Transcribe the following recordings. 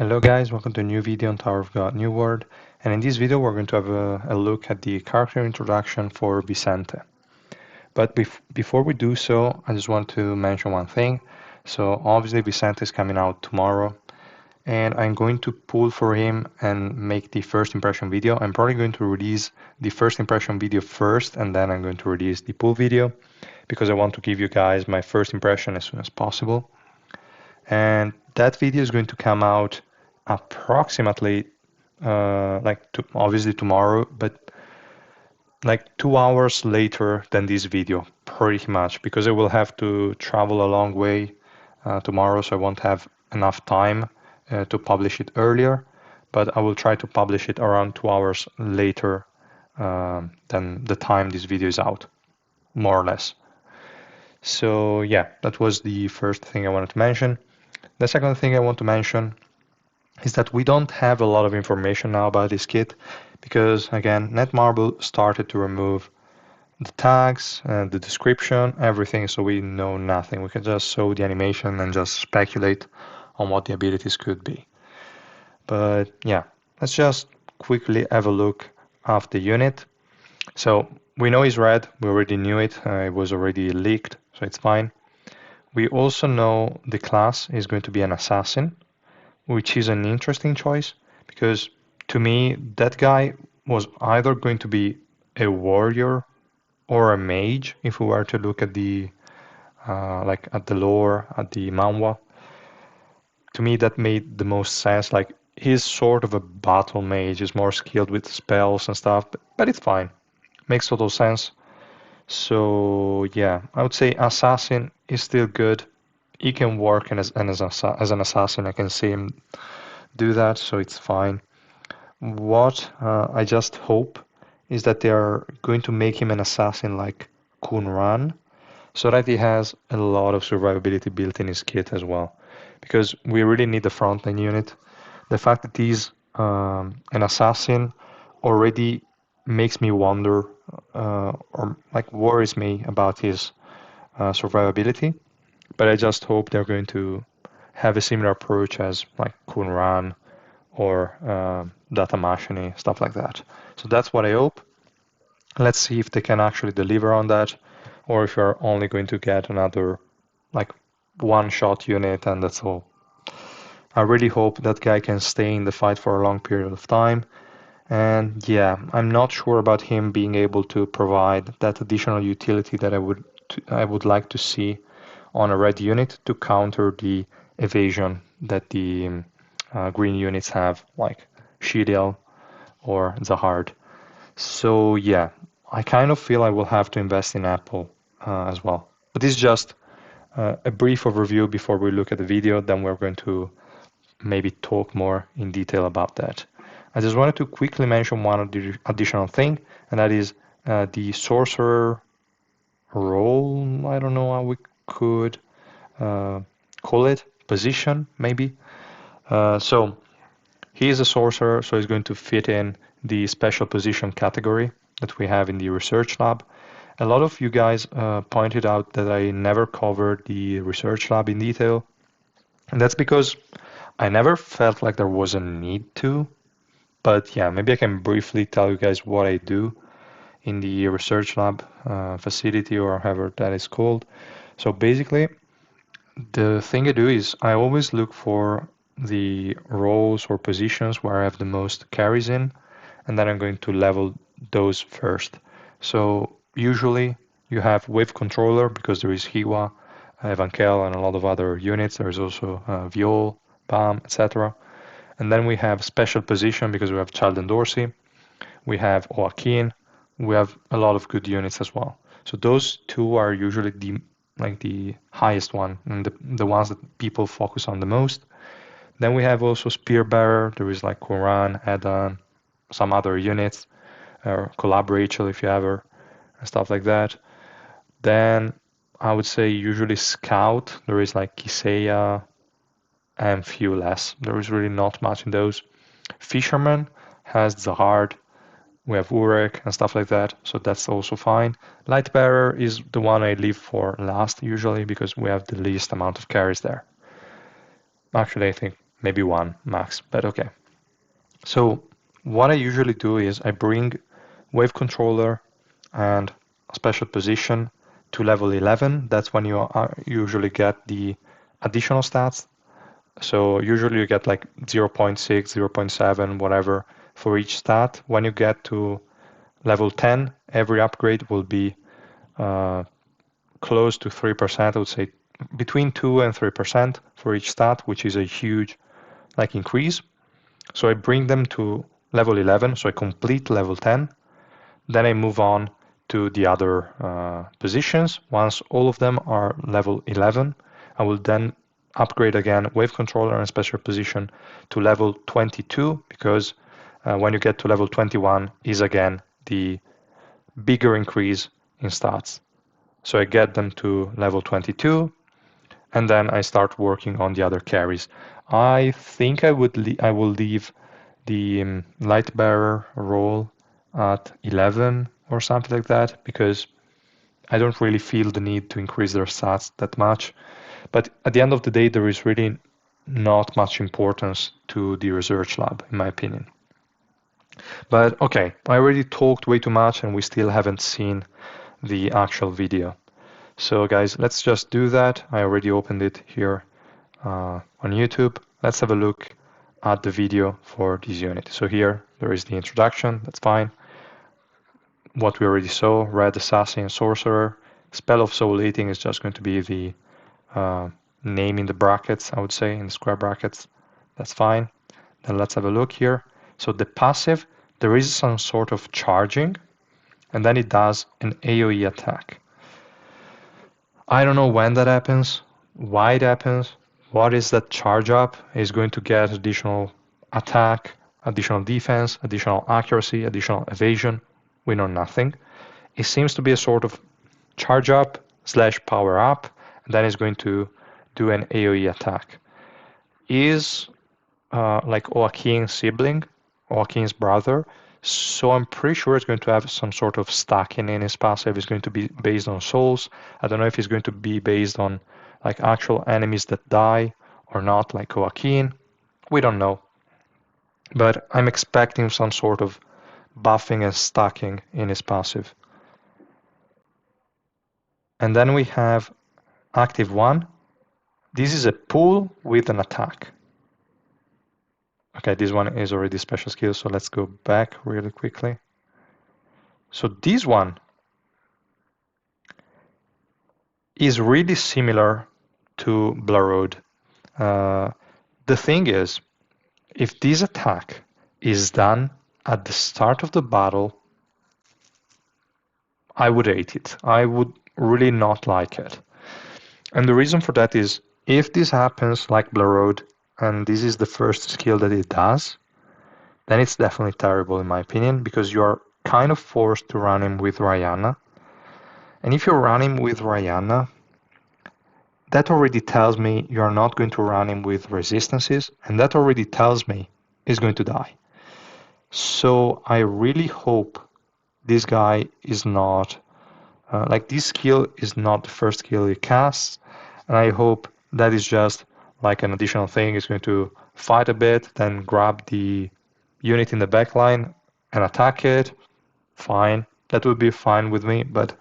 Hello guys, welcome to a new video on Tower of God New World, and in this video we're going to have a look at the character introduction for Vicente. But before we do so, I just want to mention one thing. So obviously Vicente is coming out tomorrow, and I'm going to pull for him and make the first impression video. I'm probably going to release the first impression video first, and then I'm going to release the pull video, because I want to give you guys my first impression as soon as possible. And that video is going to come out approximately obviously tomorrow, but like 2 hours later than this video, pretty much, because I will have to travel a long way tomorrow, so I won't have enough time to publish it earlier, but I will try to publish it around 2 hours later than the time this video is out, more or less. So yeah, that was the first thing I wanted to mention. The second thing I want to mention is that we don't have a lot of information now about this kit, because again, Netmarble started to remove the tags and the description, everything, so we know nothing. We can just show the animation and just speculate on what the abilities could be. But yeah, let's just quickly have a look of the unit. So we know he's red, we already knew it, it was already leaked, so it's fine. We also know the class is going to be an assassin, which is an interesting choice, because to me that guy was either going to be a warrior or a mage if we were to look at the at the lore, at the manhwa. To me that made the most sense. Like, he's sort of a battle mage, he's more skilled with spells and stuff, but it's fine, makes total sense. So yeah, I would say assassin is still good. He can work as an assassin. I can see him do that, so it's fine. What I just hope is that they are going to make him an assassin like Kunran, so that he has a lot of survivability built in his kit as well. Because we really need the frontline unit. The fact that he's an assassin already makes me wonder, or like worries me about his survivability. But I just hope they're going to have a similar approach as like Kunran or data machining, stuff like that. So that's what I hope. Let's see if they can actually deliver on that, or if you're only going to get another like one-shot unit and that's all. I really hope that guy can stay in the fight for a long period of time. And yeah, I'm not sure about him being able to provide that additional utility that I would like to see on a red unit to counter the evasion that the green units have, like Shidiel or Zahard. So yeah, I kind of feel I will have to invest in Apple as well. But this is just a brief overview before we look at the video, then we're going to maybe talk more in detail about that. I just wanted to quickly mention one additional thing, and that is the sorcerer role. I don't know how we could call it, position maybe. So he is a sorcerer, so he's going to fit in the special position category that we have in the research lab. A lot of you guys pointed out that I never covered the research lab in detail, and that's because I never felt like there was a need to. But yeah, maybe I can briefly tell you guys what I do in the research lab facility, or however that is called. So basically, the thing I do is I always look for the roles or positions where I have the most carries in, and then I'm going to level those first. So usually you have wave controller, because there is Hiwa, Evankel, and a lot of other units. There is also Viol, Bam, etc. And then we have special position, because we have Child and Dorsey. We have Joaquin. We have a lot of good units as well. So those two are usually the highest one, and the ones that people focus on the most. Then we have also Spear Bearer. There is like Quran, Edan, some other units, or Collab Rachel if you ever, and stuff like that. Then I would say usually Scout. There is like Kisea and few less. There is really not much in those. Fisherman has Zahard. We have Urek and stuff like that, so that's also fine. Lightbearer is the one I leave for last usually, because we have the least amount of carries there. Actually, I think maybe one max, but okay. So what I usually do is I bring wave controller and a special position to level 11. That's when you usually get the additional stats. So usually you get like 0.6, 0.7, whatever for each stat. When you get to level 10, every upgrade will be close to 3%. I would say between 2 and 3% for each stat, which is a huge like increase. So I bring them to level 11, so I complete level 10. Then I move on to the other positions. Once all of them are level 11, I will then upgrade again wave controller and special position to level 22 because when you get to level 21 is again the bigger increase in stats. So I get them to level 22 and then I start working on the other carries. I think I will leave the light bearer role at 11 or something like that because I don't really feel the need to increase their stats that much. But at the end of the day, there is really not much importance to the research lab, in my opinion. But okay, I already talked way too much and we still haven't seen the actual video. So guys, let's just do that. I already opened it here on YouTube. Let's have a look at the video for this unit. So here there is the introduction, that's fine. What we already saw, Red Assassin, Sorcerer. Spell of Soul Eating is just going to be the name in the brackets, I would say, in the square brackets. That's fine. Then let's have a look here. So the passive, there is some sort of charging, and then it does an AoE attack. I don't know when that happens, why it happens, what is that charge up? Is going to get additional attack, additional defense, additional accuracy, additional evasion? We know nothing. It seems to be a sort of charge up slash power up, and then it's going to do an AoE attack. Is like Joaquin's sibling, Joaquin's brother, so I'm pretty sure it's going to have some sort of stacking in his passive. It's going to be based on souls. I don't know if it's going to be based on like actual enemies that die or not, like Joaquin. We don't know. But I'm expecting some sort of buffing and stacking in his passive. And then we have active 1. This is a pull with an attack. Okay, this one is already special skill, so let's go back really quickly. So this one is really similar to Blood. The thing is, if this attack is done at the start of the battle, I would hate it. I would really not like it. And the reason for that is, if this happens like Blood, and this is the first skill that it does, then it's definitely terrible in my opinion, because you are kind of forced to run him with Raihanna. And if you run him with Raihanna, that already tells me you're not going to run him with resistances, and that already tells me he's going to die. So I really hope this guy is not, like this skill is not the first skill he casts, and I hope that is just like an additional thing. He's going to fight a bit, then grab the unit in the backline and attack it. Fine, that would be fine with me, but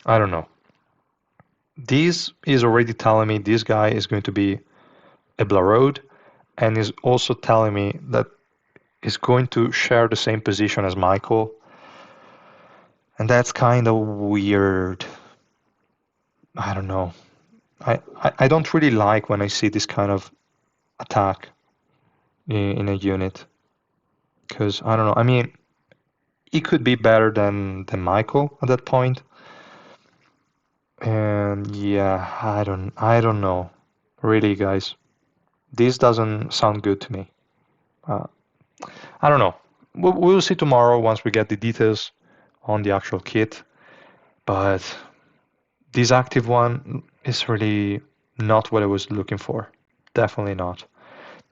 I don't know. This is already telling me this guy is going to be a Blarode, and is also telling me that he's going to share the same position as Michael, and that's kind of weird. I don't know. I don't really like when I see this kind of attack in a unit, because I don't know. I mean, it could be better than Michael at that point. And yeah, I don't know. Really, guys, this doesn't sound good to me. I don't know. We'll see tomorrow once we get the details on the actual kit. But this active one is really not what I was looking for. Definitely not.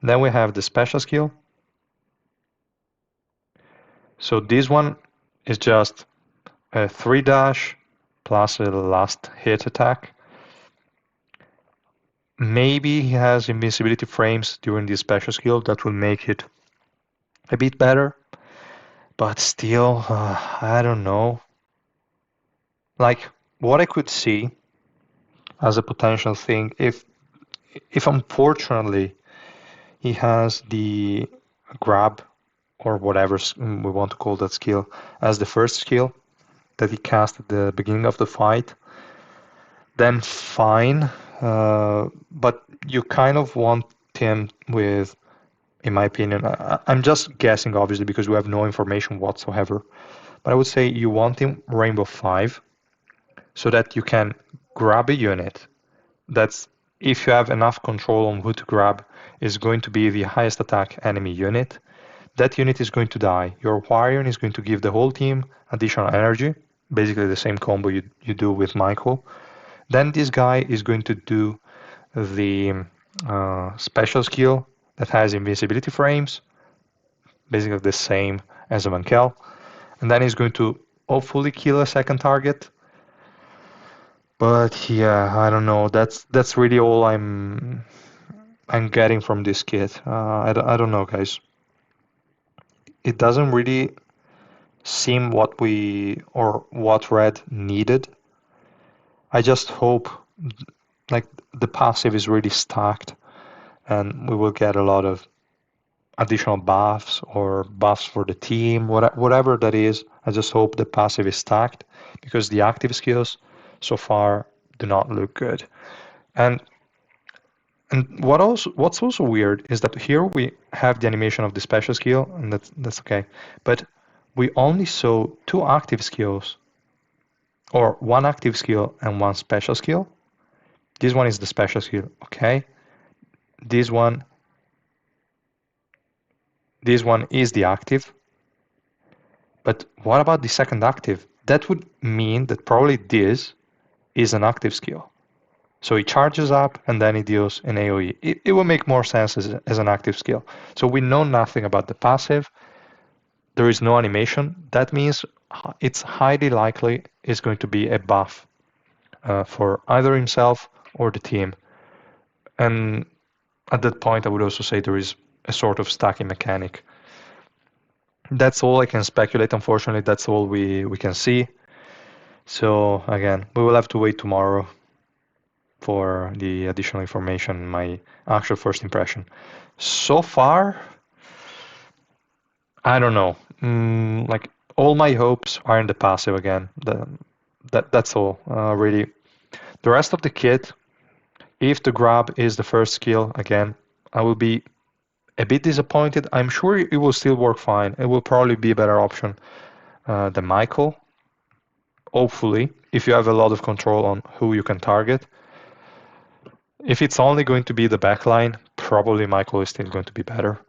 Then we have the special skill. So this one is just a 3 dash plus a last hit attack. Maybe he has invincibility frames during this special skill that will make it a bit better, but still, I don't know. Like, what I could see as a potential thing, if unfortunately he has the grab or whatever we want to call that skill as the first skill that he cast at the beginning of the fight, then fine. But you kind of want him with, in my opinion, I'm just guessing obviously because we have no information whatsoever, but I would say you want him Rainbow 5 so that you can grab a unit that's, if you have enough control on who to grab, is going to be the highest attack enemy unit. That unit is going to die. Your Warrior is going to give the whole team additional energy, basically the same combo you do with Michael. Then this guy is going to do the special skill that has invincibility frames, basically the same as a Mankel. And then he's going to hopefully kill a second target. But yeah, I don't know. That's really all I'm getting from this kit. I don't know, guys. It doesn't really seem what we or what Red needed. I just hope like the passive is really stacked and we will get a lot of additional buffs or buffs for the team, whatever that is. I just hope the passive is stacked because the active skills so far do not look good. And what's also weird is that here we have the animation of the special skill, and that's okay. But we only saw two active skills, or one active skill and one special skill. This one is the special skill, okay? This one, this one is the active. But what about the second active? That would mean that probably this is an active skill. So it charges up and then it deals an AoE. It will make more sense as an active skill. So we know nothing about the passive. There is no animation. That means it's highly likely it's going to be a buff for either himself or the team. And at that point, I would also say there is a sort of stacking mechanic. That's all I can speculate. Unfortunately, that's all we can see. So again, we will have to wait tomorrow for the additional information, my actual first impression. So far, I don't know. Like all my hopes are in the passive again. That's all, really. The rest of the kit, if the grab is the first skill, again, I will be a bit disappointed. I'm sure it will still work fine. It will probably be a better option than Michael. Hopefully, if you have a lot of control on who you can target. If it's only going to be the backline, probably Michael is still going to be better.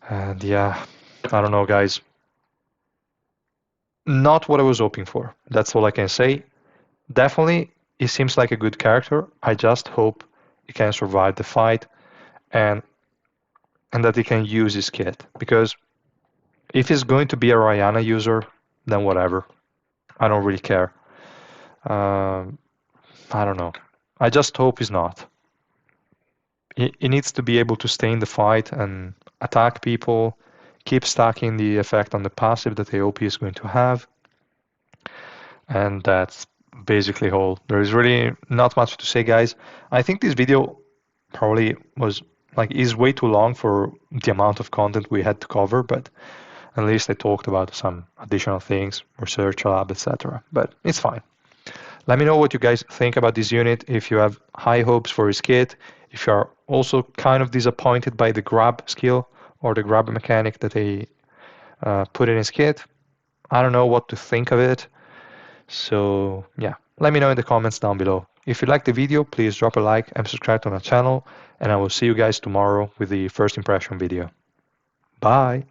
And yeah, I don't know, guys. Not what I was hoping for. That's all I can say. Definitely, he seems like a good character. I just hope he can survive the fight and that he can use his kit. Because if he's going to be a Raihanna user, then whatever. I don't really care. I don't know. I just hope he's not. He needs to be able to stay in the fight and attack people, keep stacking the effect on the passive that AOP is going to have. And that's basically all. There is really not much to say, guys. I think this video probably is way too long for the amount of content we had to cover, but at least I talked about some additional things, research lab, etc. But it's fine. Let me know what you guys think about this unit, if you have high hopes for his kit, if you are also kind of disappointed by the grab skill or the grab mechanic that they put in his kit. I don't know what to think of it. So yeah, let me know in the comments down below. If you liked the video, please drop a like and subscribe to my channel, and I will see you guys tomorrow with the first impression video. Bye!